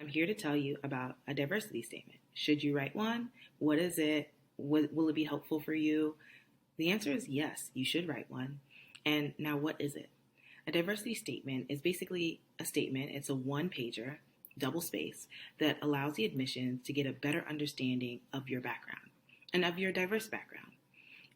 here to tell you about a diversity statement. Should you write one? What is it? Will it be helpful for you? The answer is yes, you should write one. And now what is it? A diversity statement is basically a statement. It's a one-pager, double space, that allows the admissions to get a better understanding of your background and of your diverse background.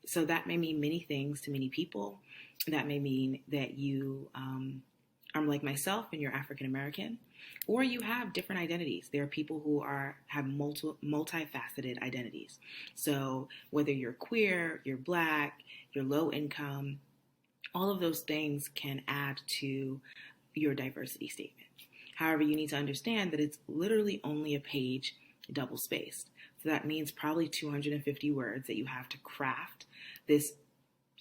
So that may mean many things to many people. That may mean that you are like myself and you're African American, or you have different identities. There are people who have multifaceted identities. So whether you're queer, you're Black, you're low income, all of those things can add to your diversity statement. However, you need to understand that it's literally only a page double spaced. So that means probably 250 words that you have to craft this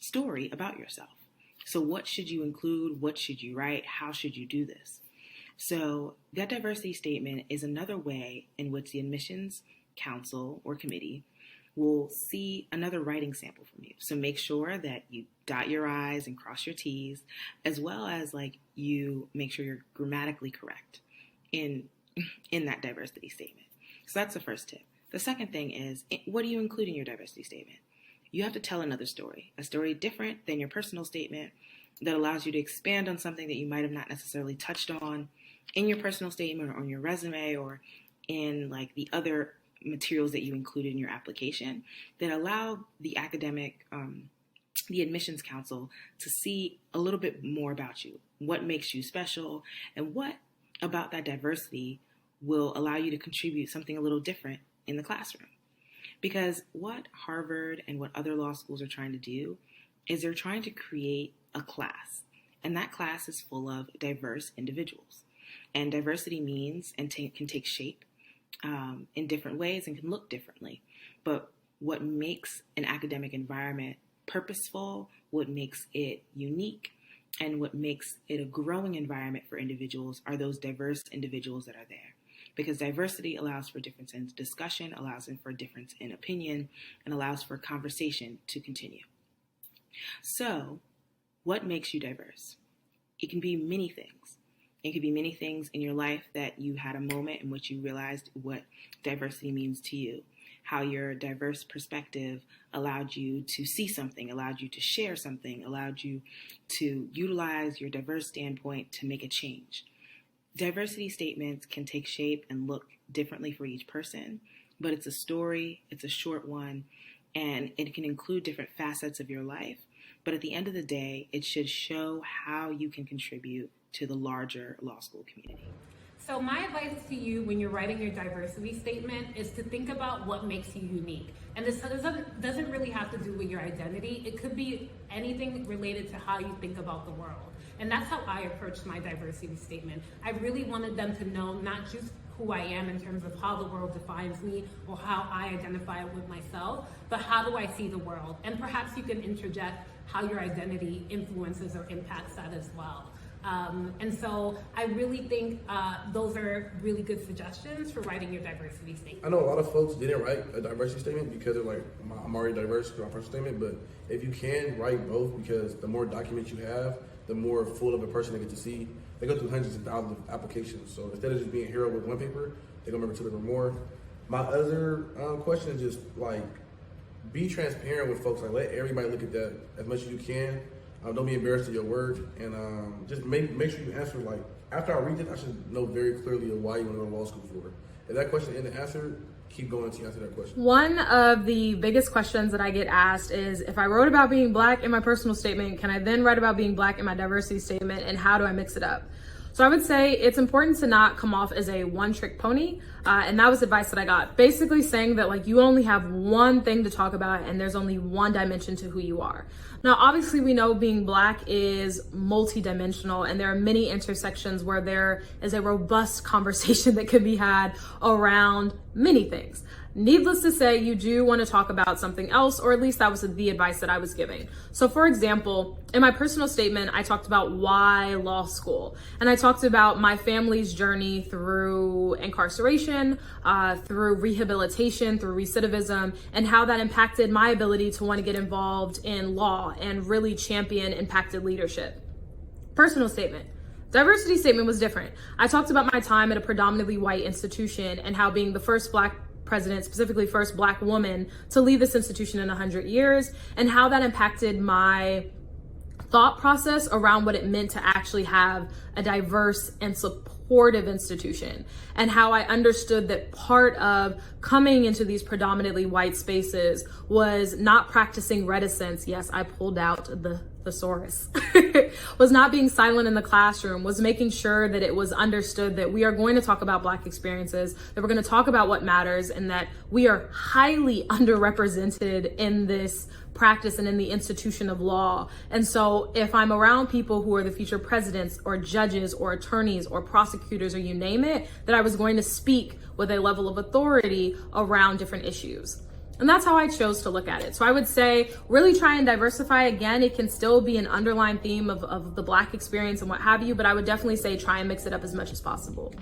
story about yourself. So what should you include? What should you write? How should you do this? So that diversity statement is another way in which the admissions council or committee will see another writing sample from you. So make sure that you dot your I's and cross your T's, as well as you make sure you're grammatically correct in that diversity statement. So that's the first tip. The second thing is, what do you include in your diversity statement? You have to tell another story, a story different than your personal statement that allows you to expand on something that you might have not necessarily touched on in your personal statement or on your resume or in the other materials that you included in your application that allow the academic, the admissions council to see a little bit more about you, what makes you special, and what about that diversity will allow you to contribute something a little different in the classroom. Because what Harvard and what other law schools are trying to do is they're trying to create a class, and that class is full of diverse individuals. And diversity means and can take shape in different ways and can look differently. But what makes an academic environment purposeful, what makes it unique, and what makes it a growing environment for individuals are those diverse individuals that are there. Because diversity allows for difference in discussion, allows for difference in opinion, and allows for conversation to continue. So, what makes you diverse? It can be many things. It could be many things in your life that you had a moment in which you realized what diversity means to you, how your diverse perspective allowed you to see something, allowed you to share something, allowed you to utilize your diverse standpoint to make a change. Diversity statements can take shape and look differently for each person, but it's a story, it's a short one, and it can include different facets of your life. But at the end of the day, it should show how you can contribute to the larger law school community. So my advice to you when you're writing your diversity statement is to think about what makes you unique. And this doesn't really have to do with your identity. It could be anything related to how you think about the world. And that's how I approached my diversity statement. I really wanted them to know not just who I am in terms of how the world defines me or how I identify with myself, but how do I see the world? And perhaps you can interject how your identity influences or impacts that as well. And so I really think those are really good suggestions for writing your diversity statement. I know a lot of folks didn't write a diversity statement because they're like, I'm already diverse through my personal statement, but if you can, write both, because the more documents you have, the more full of a person they get to see. They go through hundreds of thousands of applications, so instead of just being a hero with one paper, they're gonna remember two or more. My other question is just be transparent with folks. Let everybody look at that as much as you can. Don't be embarrassed of your work, and just make sure you answer, after I read it, I should know very clearly of why you want to go to law school for. If that question isn't answered, keep going until you answer that question. One of the biggest questions that I get asked is, if I wrote about being Black in my personal statement, can I then write about being Black in my diversity statement, and how do I mix it up? So I would say it's important to not come off as a one-trick pony, and that was advice that I got. Basically saying that you only have one thing to talk about and there's only one dimension to who you are. Now, obviously we know being Black is multidimensional, and there are many intersections where there is a robust conversation that could be had around many things. Needless to say, you do want to talk about something else, or at least that was the advice that I was giving. So for example, in my personal statement, I talked about why law school, and I talked about my family's journey through incarceration, through rehabilitation, through recidivism, and how that impacted my ability to want to get involved in law and really champion impacted leadership. Personal statement. Diversity statement was different. I talked about my time at a predominantly white institution and how being the first Black president, specifically first Black woman to lead this institution in 100 years, and how that impacted my thought process around what it meant to actually have a diverse and supportive institution, and how I understood that part of coming into these predominantly white spaces was not practicing reticence. Yes, I pulled out the thesaurus. Was not being silent in the classroom, was making sure that it was understood that we are going to talk about Black experiences, that we're going to talk about what matters, and that we are highly underrepresented in this practice and in the institution of law. And so if I'm around people who are the future presidents or judges or attorneys or prosecutors or you name it, that I was going to speak with a level of authority around different issues. And that's how I chose to look at it. So I would say really try and diversify. Again, it can still be an underlying theme of the Black experience and what have you, but I would definitely say try and mix it up as much as possible.